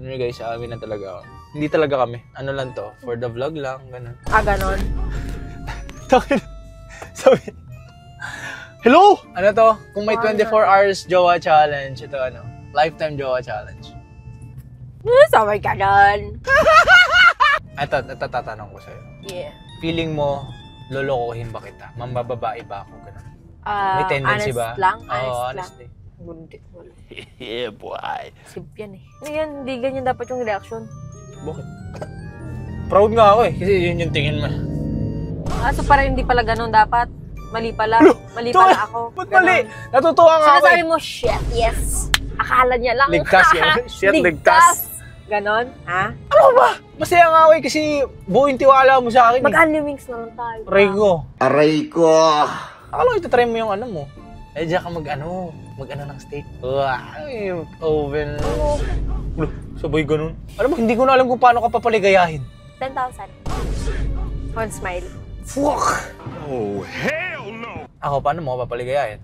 Ano guys, amin na talaga ako. Hindi talaga kami. Ano lang to, for the vlog lang, ganun. Ah, ganon? Sabi, hello! Ano to? Kung may 24 hours jowa challenge, ito ano, lifetime jowa challenge. Sabay ganon. Ito, tatanong ko sa'yo. Yeah. Feeling mo, lolokohin ba kita? Mambababae ba ako? Ganun. May tendency honest ba? Lang? Oo, honest honestly. lang. Hindi. Wala. Yeah, boy. Sip yan eh. Ano yan? Hindi ganyan dapat yung reaction. Bakit? Proud nga ako eh, kasi yun yung tingin mo. So parang hindi pala ganun dapat. Mali pala. Mali pala ako. Ba't mali? Natutuwa nga ako eh. Sinasabi mo, shit, yes. Akala niya lang. Ligtas yan. Shit, ligtas. Ganon? Ha? Ano ba? Masaya nga ako eh, kasi buong tiwala mo sa akin eh. Mag-unlimings na lang tayo. Aray ko. Akala ko itatry mo yung ano mo. Eh, diyan ka mag-ano ng steak. Wow, oven. Sabay ganun. Alam mo, hindi ko na alam kung paano ka papaligayahin. 10,000. One smile. Fuck! Oh, hell no! Ako, paano mo papaligayahin?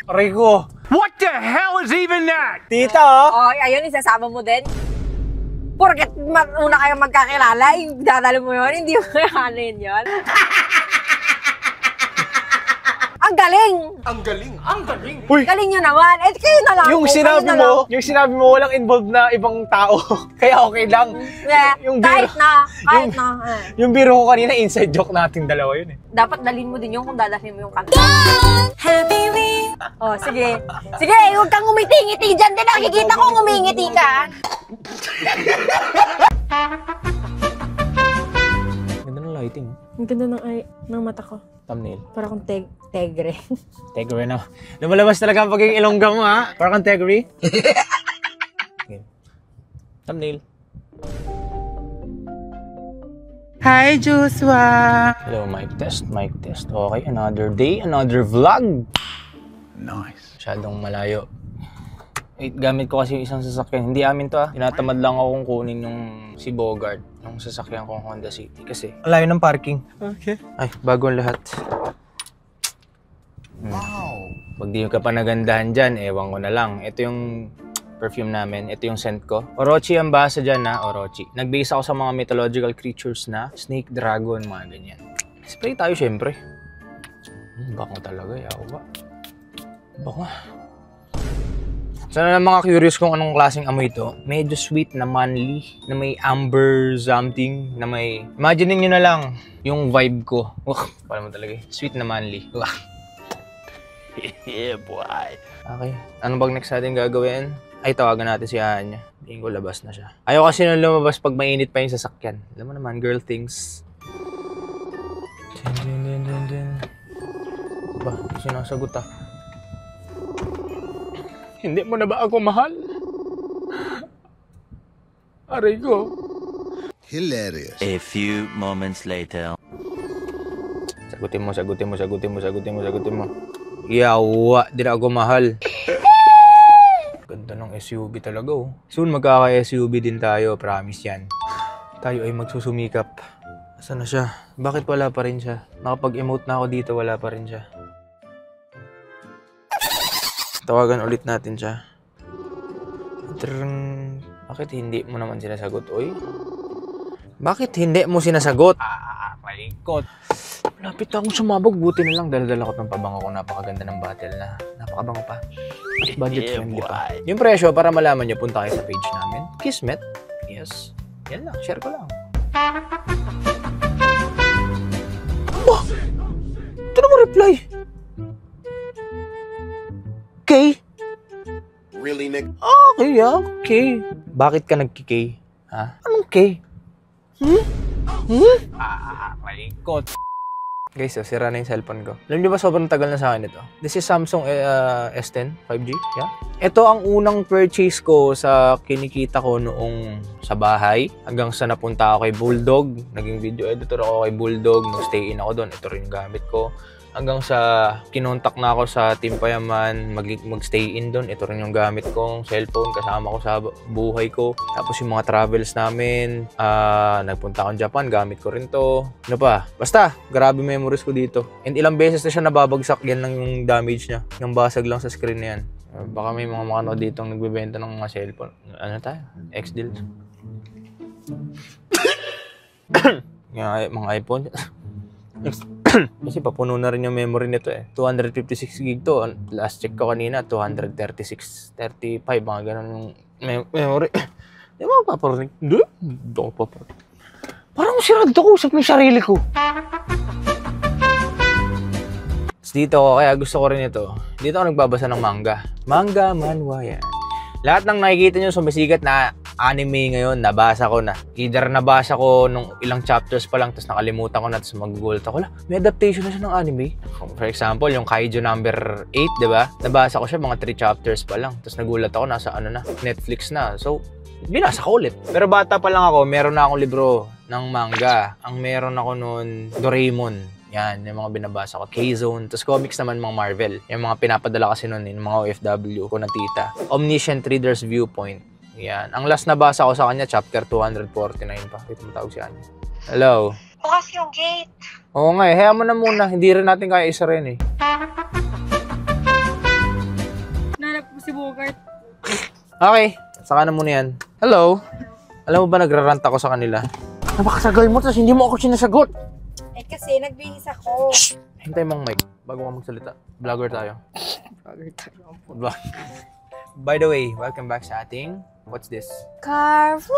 Aray ko! What the hell is even that? Tita, Oh, ayun, isasama mo din. Porket una kayo magkakilala, dadalo mo yun, hindi mo kakanin yun. Ang galing! Ang galing! Ang galing! Uy! Galing nyo naman! Eh, kayo na lang! Yung sinabi mo, walang involved na ibang tao. Kaya okay lang. Yeah, yung kahit na. Yung biro ko kanina, inside joke natin dalawa yun eh. Dapat dalhin mo din yung kung dadalhin mo yung kanta. Oh, sige. Sige, huwag kang ngumiti-ngiti dyan din. Nakikita ko ngumingiti ka. Ganda ng lighting. Ang ganda ng mata ko. Thumbnail. Para kung tegre. Tegre na. Lumalabas talaga ang pagiging ilongga mo ha. Para kang tegre. Okay. Thumbnail. Hi, Joshua! Hello, mic test, mic test. Okay, another day, another vlog. Nice. Masyadong malayo. Wait, gamit ko kasi yung isang sasakyan. Hindi amin to ah. Tinatamad lang akong kunin yung si Bogart. Yung sasakyan kong Honda City. Kasi alayo ng parking. Okay. Ay, bago ang lahat. Wow! Pag di ka pa nagandahan dyan, ewan ko na lang. Ito yung perfume namin. Ito yung scent ko. Orochi ang basa dyan na. Orochi. Nag-base ako sa mga mythological creatures na snake, dragon, mga ganyan. Spray tayo syempre. Bako talaga. Yaw ba? Bako. Sana ng mga curious kung anong klaseng amoy ito. Medyo sweet na manly, na may amber something, na may... Imagine nyo na lang yung vibe ko. Pala mo talaga eh. Sweet na manly. Yeah, boy. Okay. Ano bang next natin gagawin? Ay, tawagan natin si Anya. Tingin ko labas na siya. Ayaw kasi na lumabas pag mainit pa yung sasakyan. Alam mo naman, girl things. Ba, sinasagot ah. Hindi mo na ba ako mahal? Aray ko. Hilarious. A few moments later. Sagutin mo. Yawa, di na ako mahal. Ganda ng SUV talaga oh. Soon magkaka-SUV din tayo, promise yan. Tayo ay magsusumikap. Saan na siya? Bakit wala pa rin siya? Nakapag-emote na ako dito, wala pa rin siya. Tawagan ulit natin siya. Bakit hindi mo naman sinasagot, oy? Bakit hindi mo sinasagot? Malikot. Malapit na akong sumabog. Buti na lang. Dala-dala ko ng pabango ko. Napakaganda ng bottle na. Napakabango pa. Budget friendly pa. Yung presyo, para malaman nyo, punta kayo sa page namin. Kismet. Yes. Yan lang. Share ko lang. Oh! Ito naman reply. Okay. Really, Nick? Okay, okay. Bakit ka nagki-K? Ha? Anong K? Malikot. Guys, sira na yung cellphone ko. Alam niyo ba, sobrang tagal na sa akin ito. This is Samsung S10 5G. Yeah. Ito ang unang purchase ko sa kinikita ko noong sa bahay. Hanggang sa napunta ako kay Bulldog. Naging video editor ako kay Bulldog. Nung stay in ako doon, ito rin yung gamit ko. Hanggang sa kinontak na ako sa Team Payaman, mag-stay in doon. Ito rin yung gamit kong cellphone, kasama ko sa buhay ko. Tapos yung mga travels namin, nagpunta akong Japan, gamit ko rin to. Ano pa? Basta, grabe memories ko dito. And ilang beses na siya nababagsak, yan lang yung damage niya. Yung basag lang sa screen na yan. Baka may mga makanood dito nagbebenta ng mga cellphone. Ano tayo? X-deals. Mga iPhone. Kasi papuno na rin yung memory nito eh. 256 gig to. Last check ko kanina, 236, 35, mga ganun yung memory. Di ba paparinig? Hindi ako paparinig. Parang sirad ako sa sarili ko. Dito ako, kaya gusto ko rin ito. Dito ako nagbabasa ng manga. Manga, manhwa, yan. Lahat ng nakikita nyo sumisikat na anime ngayon, nabasa ko na. Either nabasa ko nung ilang chapters pa lang, tapos nakalimutan ko na, tapos magugulat ako. May adaptation na siya ng anime. For example, yung Kaiju number 8, di ba? Nabasa ko siya, mga 3 chapters pa lang. Tapos nagulat ako, nasa ano na, Netflix na. So, binasa ko ulit. Pero bata pa lang ako, meron na akong libro ng manga. Ang meron ako noon, Doraemon. Yan, yung mga binabasa ko. K-Zone. Tapos comics naman mga Marvel. Yung mga pinapadala kasi noon, yung mga OFW ko na tita. Omniscient Reader's Viewpoint. Yan. Ang last na basa ko sa kanya, chapter 249 pa. Ito matawag si Anya. Hello? Bukas yung gate. Oo nga eh. Hayaan mo na muna. Hindi rin natin kaya isa rin eh. Nanap ko si Bogart. Okay. Saka na muna yan. Hello? Alam mo ba nagrarant ako sa kanila? Napakasagal mo tapos hindi mo ako sinasagot. Eh kasi nagbihis ako. Shh! Hintay mong mic bago ka magsalita. Vlogger tayo. By the way, welcome back sa ating... What's this? Car flight!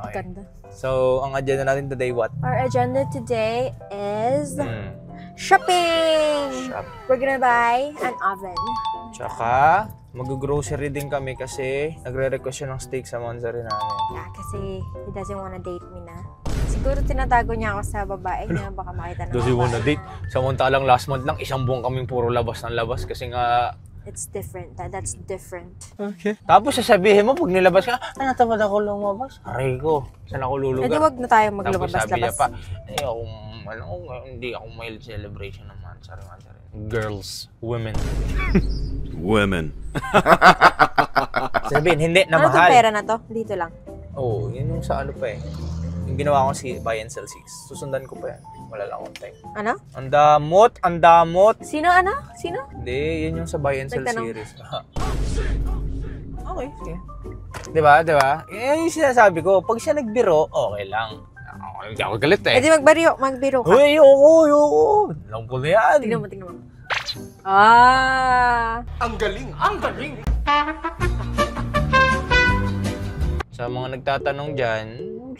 Okay. Ganda. So, ang agenda natin today, what? Our agenda today is shopping! Shop. We're gonna buy an oven. Tsaka, mag-grocery din kami kasi nagre-request siya ng steak sa Monzari namin. Yeah, kasi he doesn't wanna date me na. Siguro tinatago niya ako sa babae niya, baka makita ng Does he wanna babae date? Samantalang last month lang, isang buwan kaming puro labas ng labas kasi nga... It's different. That's different. Okay. Tapos sasabihin mo, pag nilabas ka, natamad ako lumabas. Aray ko, saan ako lulugar? Eh di wag na tayo Tapos maglabas-labas. sabi niya pa, hindi ako mild celebration naman. Sorry. Girls, women. Women. Sabihin, hindi na Ano mahal. tong pera na to? Dito lang. Oo, yun yung sa ano pa eh. Yung ginawa ko si Buy and Sell 6. Susundan ko pa yan. Wala lang akong time. Ano? Ang damot. Sino ano? Sino? Hindi, yun yung sa Buy and Sell Nagtanong. series. Okay, sige. Diba? Yan yung sinasabi ko. Pag siya nagbiro, okay lang. Hindi ako galit eh. Eh di magbiro ka. Uy, ayoko. Alam ko na yan. Tingnan mo. Ah! Ang galing. Sa mga nagtatanong dyan,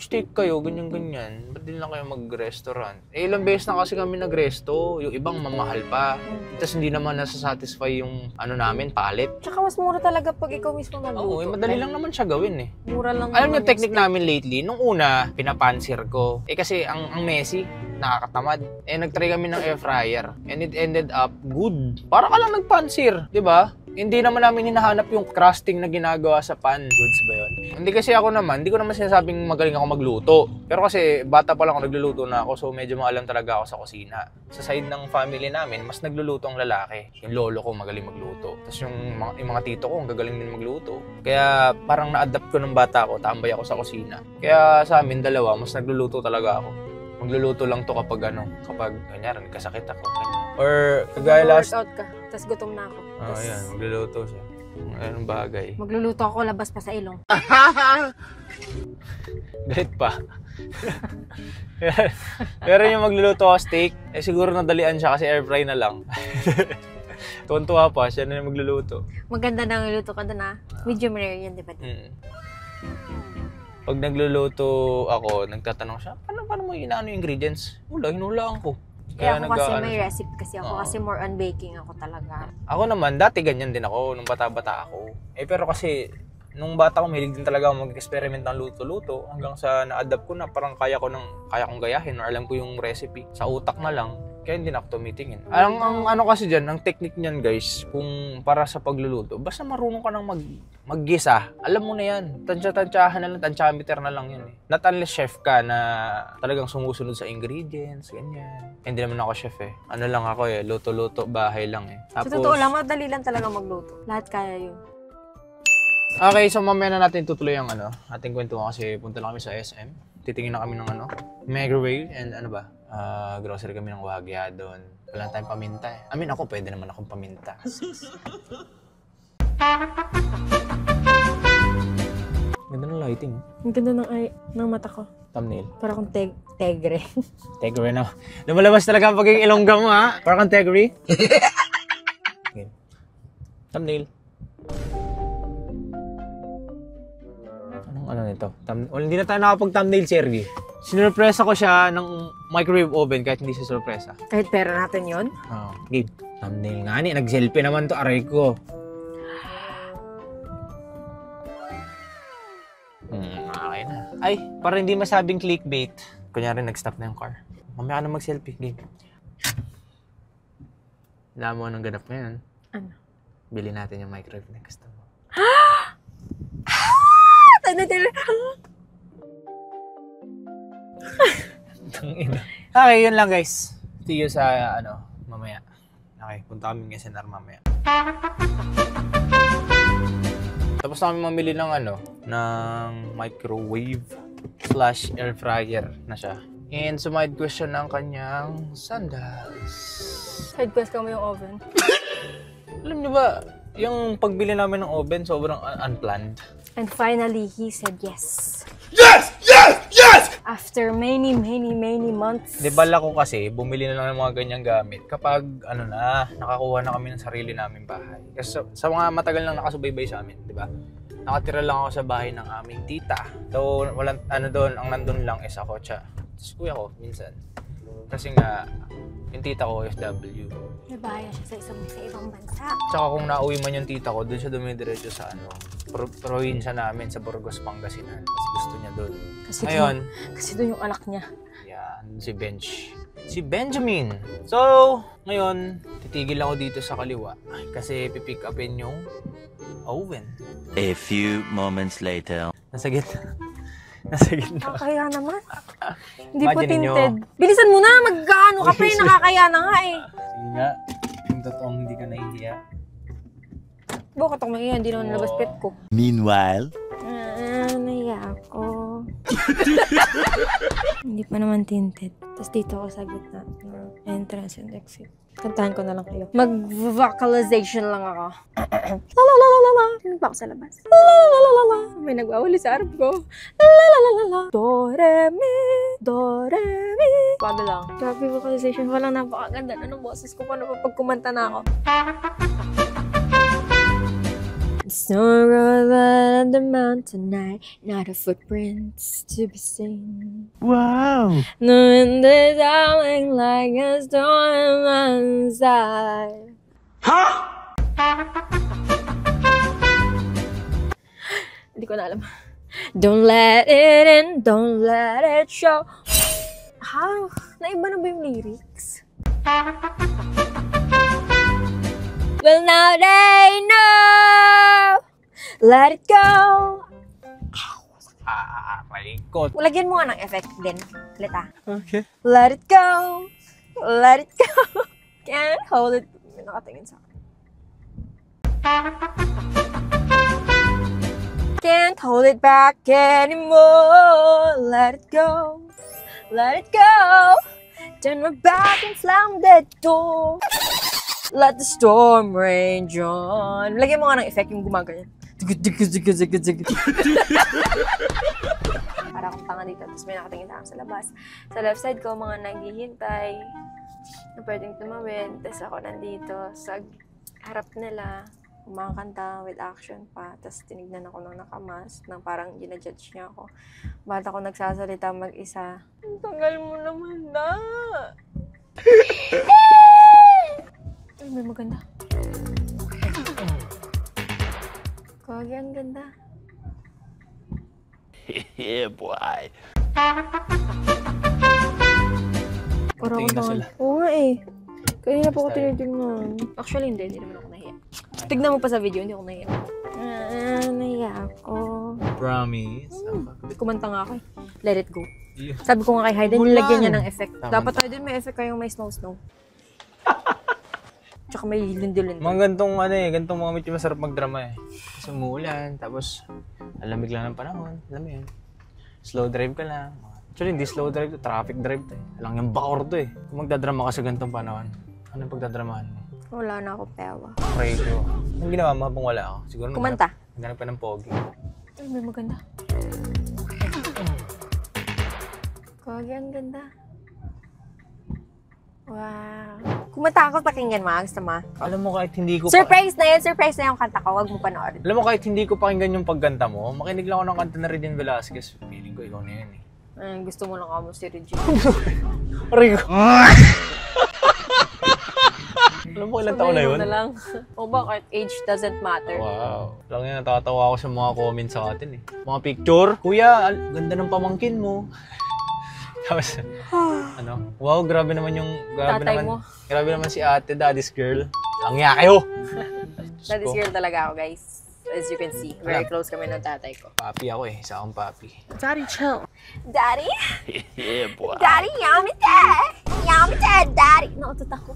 steak kayo, ganyan-ganyan. Ba't din lang kayo mag-restaurant? Eh, ilang beses na kasi kami nag-resto. Yung ibang mamahal pa. Tapos hindi naman nasa-satisfy yung ano namin, palit. Tsaka mas mura talaga pag ikaw mismo magluto. Oo, madali lang naman siya gawin eh. Mura lang Alam naman yung technique namin lately, nung una, pinapansir ko. Eh kasi ang messy, nakakatamad. Eh nagtry kami ng air fryer and it ended up good. Para ka lang nagpansir, di ba? Hindi naman namin hinahanap yung crusting na ginagawa sa pan. Goods ba yun? Hindi kasi ako naman, hindi ko naman sinasabing magaling ako magluto. Pero kasi bata pa lang ako, nagluluto na ako, so medyo maalam talaga ako sa kusina. Sa side ng family namin, mas nagluluto ang lalaki. Yung lolo ko magaling magluto. Tapos yung mga tito ko, ang gagaling din magluto. Kaya parang na-adapt ko ng bata ko, tambay ako sa kusina. Kaya sa amin dalawa, mas nagluluto talaga ako. Magluluto lang to kapag ganyan, kasakit ako. Or kagaya last... Workout ka, tapos gutom na ako. Ayan, magluluto siya. Anong bagay. Magluluto ako labas pa sa ilong. Galit pa. Pero yung magluluto ako steak, eh siguro nadalian siya kasi air fry na lang. Tuwan-tuwa pa, siya na yung magluluto. Maganda na niluto ka doon Medium rare yun, di ba? Pag nagluluto ako, nagtatanong siya, paano mo inaano yung ingredients? Wala, hinulaan ko. Kaya ako kasi may recipe kasi ako kasi more on baking ako talaga. Ako naman, dati ganyan din ako, nung bata-bata ako. Eh pero kasi, nung bata ko, mahilig din talaga ako mag-experiment ng luto-luto hanggang sa na-adapt ko na parang kaya kong gayahin or alam ko yung recipe. Sa utak na lang, kaya hindi na ako tumitingin. Ang ano kasi dyan, ang technique niyan guys, kung para sa pagluluto, basta marunong ka nang maggisa, alam mo na yan. Tansya-tansyahan na lang, tansyameter na lang yan eh. Not unless chef ka na talagang sumusunod sa ingredients, ganyan. Hindi naman ako chef eh. Ano lang ako eh, luto-luto, bahay lang eh. Sa totoo lang, madali lang talaga magluto. Lahat kaya yun. Okay, so mamaya na natin tutuloy ang ating kwentuhan kasi punta lang kami sa SM. Titingin na kami ng microwave and grocery kami ng wagya doon. Wala tayong paminta eh. I mean, ako pwede naman akong paminta. Ganda ng lighting. Ang ganda ng mata ko. Thumbnail. Para akong tegre. Tegre na. Lumalabas talaga ang pagiging ilongga mo ha. Parang kang tegre. Okay. Thumbnail. Anong ano nito? Hindi na tayo nakapag-thumbnail, Sergi. Sinurpresa ko siya ng microwave oven kahit hindi siya surpresa. Kahit pera natin yon. Oh, game. Thumbnail nga ni. Nag-selfie naman to. Aray ko. Okay na. Ay, para hindi masabing clickbait. Kunyari, nag-stop na yung car. Mamaya ka na mag-selfie. Game. Alam mo anong ganap ngayon? Ano? Bili natin yung microwave na gusto mo. Okay, yun lang guys. See you sa mamaya. Okay, punta kami ng SNR mamaya. Tapos na kami mamili ng ng microwave / air fryer na siya. And sumide question ng kanyang sandals. Side quest ka mo yung oven. Alam niyo ba, yung pagbili namin ng oven sobrang unplanned. And finally, he said yes. Yes! Yes! Yes! After many months. Di bala ko kasi, bumili na lang ng mga ganyang gamit kapag nakakuha na kami ng sarili naming bahay. Kasi sa mga matagal nang nakasubaybay sa amin, di ba? Nakatira lang ako sa bahay ng aming tita. So, walang doon, ang nandun lang is ako, tapos kuya ko, minsan. Kasi nga, yung tita ko, OFW. Nabaya siya sa ibang bansa. Tsaka kung nauwi man yung tita ko, doon siya dumidiretso sa probinsya namin sa Burgos, Pangasinan. Mas gusto niya doon. Kasi doon yung anak niya. Yan, si Benjamin. So, ngayon, titigil ako dito sa kaliwa kasi pipick upin yung oven. A few moments later. Nasa gitna. Nakakaya naman. Hindi po Imagine tinted. nyo. Bilisan mo na, mag-ano ka pa rin, nakakaya na nga eh. Sige nga, yung totoong hindi ka nahihiya. Bakit ako mahiya, hindi naman nalabas pet ko. Meanwhile. Naiya ako. Hindi pa naman tinted. Tapos dito ako sa gitna ng entrance and exit. Kantahan ko na lang kayo. Mag-vocalization lang ako. La-la-la-la-la. Ano ba ako sa labas? La-la-la-la-la. May nagwawali sa arap ko. La-la-la-la-la. Do, re, mi. Do, re, mi. Bago lang. Grabe vocalization. Walang napakaganda. Anong boses ko? Paano pa pag kumanta na ako? Snow on the mountain night, not a footprints to be seen. Wow. The wind is howling like a storm inside. Huh? Hindi ko na alam. Don't let it in, don't let it show. Ha? Naiba na ba yung lyrics? Well, now they know. Let it go. Malikot. Lagyan mo nga ng effect din. Ulit ah. Okay. Let it go. Let it go. Can't hold it. May nakatingin sa akin. Can't hold it back anymore. Let it go. Let it go. Turn my back and slam that door. Let the storm rage on. Lagyan mo nga ng effect yung gumaganyan. Para akong tanga dito. Tapos may nakatingin sa akin sa labas. Sa left side ko, mga naghihintay na pwedeng tumawid. Tapos ako nandito sa harap nila. Kumakanta with action pa. Tapos tinignan ako ng nakamas. Nang parang ginajudge niya ako. Bakit ako nagsasalita mag-isa? Ang tagal mo naman na. Ay, may maganda. Kagi, ang ganda. Yeah, boy. Parang Tingin na sila. Oo nga eh. Kanina po ako tinitignan. Actually, hindi naman ako nahiya. Tignan mo pa sa video, hindi ako nahiya. Nahiya ako. Promise. Kumanta nga ako eh. Let it go. Yeah. Sabi ko nga kay Hayden, Wala. nilagyan niya ng effect. Tama. Dapat tayo din may effect kayong may snow. Tsaka may lindol-lindol. Mga gantong mga medyo masarap magdrama eh. Kasi umuulan, tapos alamig lang ng panahon. Alam mo yun. Slow drive ka lang. Actually, hindi slow drive to, traffic drive to eh. Alang yung bakor to eh. Kung magdadrama ka sa gantong panahon, Anong pagdadramahan mo? Wala na ako pewa. Pray ko. Anong ginawa mo habang wala ako? Siguro Kumanta. Naghanap pa ng pogi. Ay, may maganda. Kagi, ang ganda. Wow. Kumanta ako, pakinggan mo. Gusto mo? Alam mo kahit hindi ko Surprise na yan. Surprise na yung kanta ko. Huwag mo panoorin. Alam mo kahit hindi ko pakinggan yung pagganta mo, makinig lang ako ng kanta na Regine Velasquez. Feeling ko ikaw na yan eh. Ay, gusto mo lang ako si Regine. Aray ko. Alam mo ilang taon na yun? Na lang. O bakit? Age doesn't matter. Wow. Lang yan, natatawa ako sa mga comments sa atin eh. Mga picture. Kuya, ganda ng pamangkin mo. Tapos, ano? Wow, grabe naman yung... Grabe Tatay naman, mo. Grabe naman si ate, daddy's girl. Langya kayo! Daddy's girl talaga ako, guys. As you can see, very close kami ng tatay ko. Papi ako eh. Isa akong papi. Daddy, chill. Daddy? Yeah, boy. Daddy, yummy dad! Yummy dad, daddy! Nautot ako.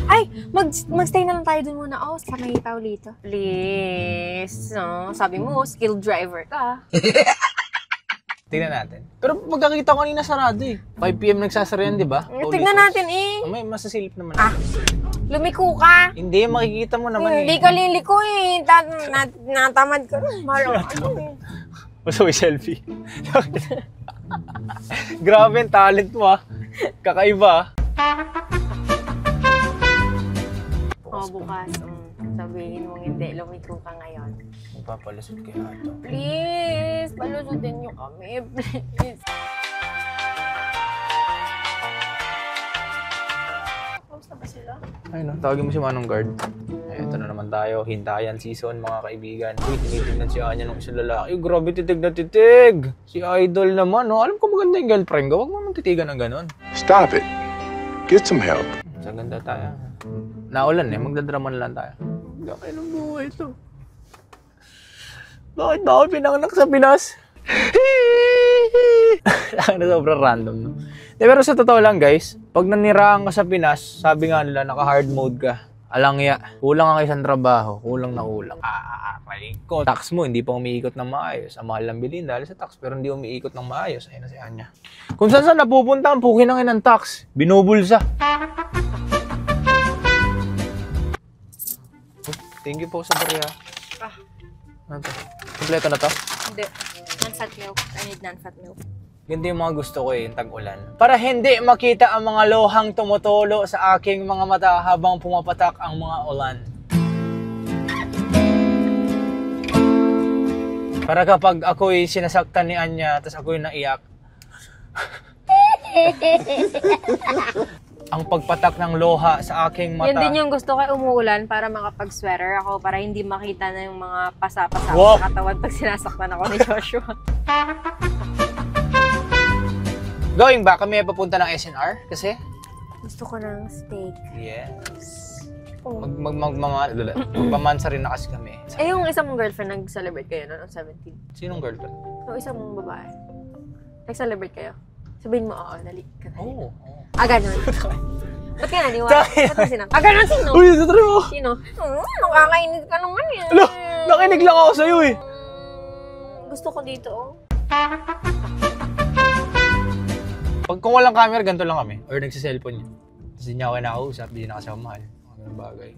Ay, magstay na lang tayo dun muna. Oh, sa may Paulito. Please. No, sabi mo, skilled driver ka. Tingnan natin. Pero magkakita ko kanina sarado eh. 5 PM nagsasara yan, di ba? Tignan natin eh. May masasilip naman. Lumiko ka. Hindi, makikita mo naman Hindi eh. ka liliko eh. Natamad ka. Mahal ka. Gusto ko selfie. Grabe ang talent mo ah. Kakaiba ah. Bukas. Sabihin mong hindi. Lumiko ka ngayon. Magpapalusot kaya ito. Please, palusudin niyo kami. Please. Kamusta ba sila? Ay no, tawagin mo si Manong Guard. Ay, ito na naman tayo. Hintayan season mga kaibigan. Uy, tinitignan si Anya ng isang lalaki. Uy, grabe titig na titig. Si Idol naman, no? Alam ko maganda yung girlfriend ko. Huwag mo naman titigan ng ganon. Stop it. Get some help. Sa ganda tayo. Naulan eh, magdadraman lang tayo. Gakay ng buhay ito. Bakit ba ako pinanganak sa Pinas? Na sobrang random, no? Pero sa totoo lang, guys, pag naniraan ka sa Pinas, sabi nga nila, naka-hard mode ka. Alangya, kulang ang isang trabaho, kulang na kulang. Aray ko. Tax mo, hindi pa umiikot ng maayos. Ang mahal ng bilhin dahil sa tax, pero hindi umiikot ng maayos. Ayun na si Anya. Kung saan napupunta, ang pukin ng inang tax. Binubulsa. Thank you po sa barya. Ano to? Kompleto na to? Hindi. Non-fat milk. I need non-fat milk. Ganito yung mga gusto ko eh, yung tag-ulan. Para hindi makita ang mga lohang tumutulo sa aking mga mata habang pumapatak ang mga ulan. Para kapag ako'y sinasaktan ni Anya, tapos ako'y naiyak. Ang pagpatak ng loha sa aking mata. Yan din yung gusto ko umuulan para makapag-sweater ako para hindi makita na yung mga pasa-pasa Wow. sa katawan pag sinasaktan ako ni Joshua. Going back, kami ay papunta ng SNR kasi? Gusto ko ng steak. Yes. Oh. Magpamansa rin na kasi kami. Eh, yung isang mong girlfriend nag-celebrate kayo noon, 17. Sinong girlfriend? Yung isang mong babae. Nag-celebrate kayo. Sabihin mo, oo, dali. Oo. Ganun. Ba't ka naniwala? Ba't ka sinang? Ganun, sino? Uy, sa mo! Sino? Nakakainig ka naman yan. Ano? Nakinig lang ako sa'yo eh. Gusto ko dito, oh. Pag kung walang camera, ganito lang kami. Or nagsiselfone niya. Tapos di niya ako nakausap, di niya kasi ako mahal. Mga ganun bagay.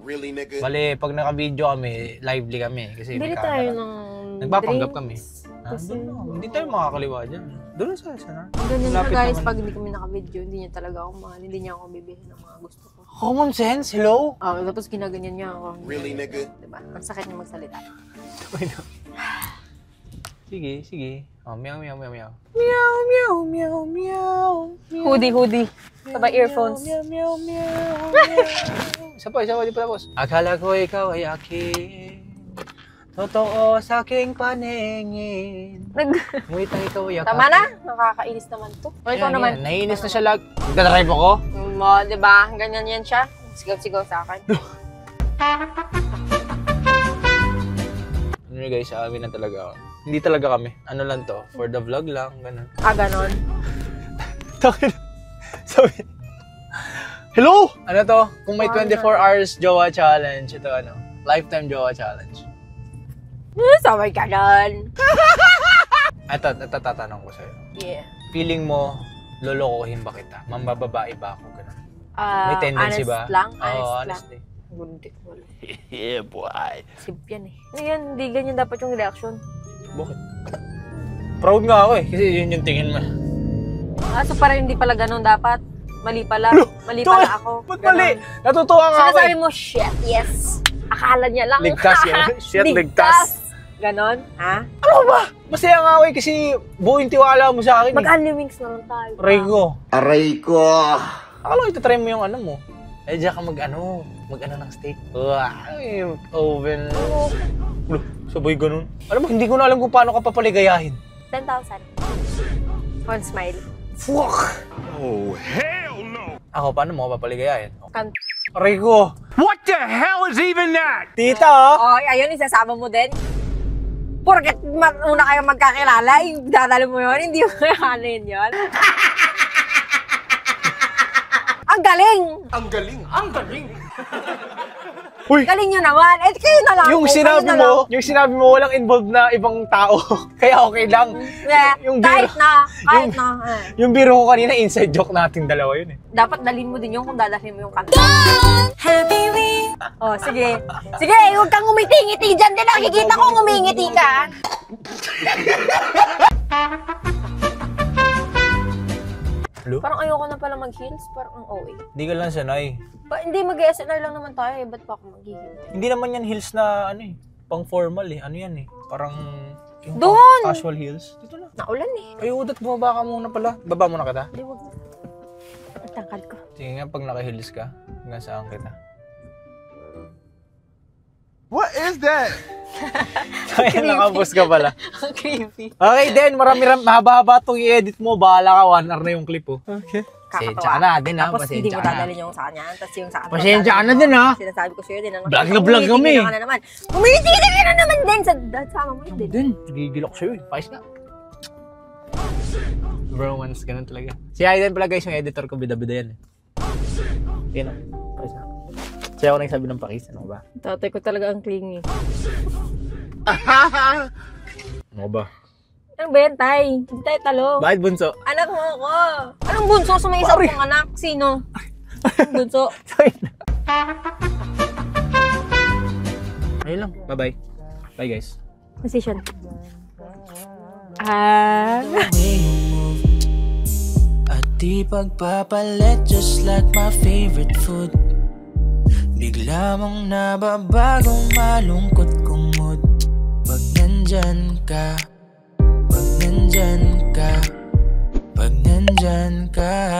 Really, nigga? Bale, pag naka-video kami, lively kami. Kasi Bili may tayo camera. ng Nagpapanggap drinks. kami. Ha? Kasi, Hindi tayo makakaliwa dyan. Doon sa SNR. ganyan na Lapit guys, naman. pag hindi kami naka-video, hindi niya talaga ako mahal. Hindi niya ako bibihin ng mga gusto ko. Common sense, hello? Tapos ginaganyan niya ako. Really, nigga? Diba? Ang sakit niya magsalita. Sige, sige. Oh, meow, meow, meow, meow. Meow, meow, meow, meow. Hoodie. Sabay earphones. Meow, meow, meow, meow. Isa pa, di pa tapos. Akala ko ikaw ay akin. Totoo sa aking paningin. Ngunit ang ikaw ay akin. Tama na. Nakakainis naman to. O ikaw naman. Naiinis na siya lag. Nagdadrive ako. Mo, diba? Ganyan yan siya. Sigaw-sigaw sa akin. Ano yun guys, sa amin na talaga ako. Hindi talaga kami. Ano lang to? For the vlog lang, ganun. Ganon. Sabi, hello! Ano to? Kung may 24 hours Jowa Challenge, ito ano? Lifetime Jowa Challenge. Sabay ganon. Ito, tatanong ko sa'yo. Yeah. Feeling mo, lolokohin ba kita? Mambababae ba ako? Ganun. May tendency honest ba? lang? Oo, Honest lang. honestly. Hindi. Wala. Yeah, boy. Sip yan eh. Ano yan? Hindi ganyan dapat yung reaction. Bakit? Proud nga ako eh, kasi yun yung tingin mo. So parang hindi pala ganun dapat. Mali pala. Mali Ito, pala ako. Ba't mali? Natutuwa nga ako Sinasabi eh. mo, shit, yes. Akala niya lang. Ligtas yan. Shit, ligtas. Ganon? Ha? Ano ba? Masaya nga ako eh, kasi buong tiwala mo sa akin eh. Mag-only wings na lang tayo. Aray ko. Aray ko. Akala ko itatry mo yung ano mo. Eh, diyan ka mag-ano ng steak. Ay, oven. Ulo, sabay ganun. Alam mo, hindi ko na alam kung paano ka papaligayahin. 10,000. One smile. Fuck! Oh, hell no. Ako, paano mo papaligayahin? Kan. Aray ko. What the hell is even that? Tita, oh! Oh, ayun, isasama mo din. Porket una kayo magkakilala, dadalo mo yun, hindi mo kakanin yun. Ang galing! Ang galing. Ang galing. Uy! Galing nyo naman. Eh, kayo na lang. Yung sinabi mo, walang involved na ibang tao. Kaya okay lang. Yung kahit biro, na. yung biro ko kanina, inside joke nating dalawa yun eh. Dapat dalhin mo din yung kung dadalhin mo yung kanta. Oh, sige. Sige, huwag kang umiti-ngiti dyan. Din nakikita ko ngumingiti ka. Hello? Parang ayoko na pala mag-heels. Parang ang OA. Hindi ka lang sanay. Hindi, mag-SNR lang naman tayo. Ba't pa ako mag-heels? Hindi naman yan heels na ano eh. Pang formal eh. Ano yan eh. Parang yung Doon! casual heels. Dito na. Naulan eh. Ay, udat, bumaba ka muna pala. Baba muna kita. Hindi, wag na. Ang tangkad ko. Sige nga, pag naka-heels ka, hanggang saan kita. What is that? Ay, nakabos ka pala. Ang creepy. Okay, then, mahaba-haba itong i-edit mo. Bahala ka, 1 hour na yung clip, oh. Okay. Pasensya ka na din, ha? Tapos hindi Pasensya mo ka na. dadalhin yung sa kanya. Tapos yung sa kanya. Pasensya ka na din, ha? Sinasabi ko sa'yo din. Vlog na vlog kami. Umiitigil ka na naman. Umiitigil ka na naman din. Sama mo yun din. Din, gigil ako sa'yo, eh. Pakis ka. Bromance, ganun talaga. Si Aiden pala, guys, yung editor ko, bida-bida yan, eh. Yan, oh. Pakis na. Siya ako nagsabi ng pakis, ano ba? Tatay ko talaga ang clingy. Ano ba? Ano ba yan, Tay? Hindi tayo talo. Bakit bunso? Anak mo ako. Anong bunso sa may isa pong anak? Sino? Anong bunso? Ayun lang. Bye-bye. Bye, guys. Position. At di pagpapalit, just like my favorite food. Bigla mong nababagong malungkot kong mood. Pag nandyan ka, pag nandyan ka, pag nandyan ka.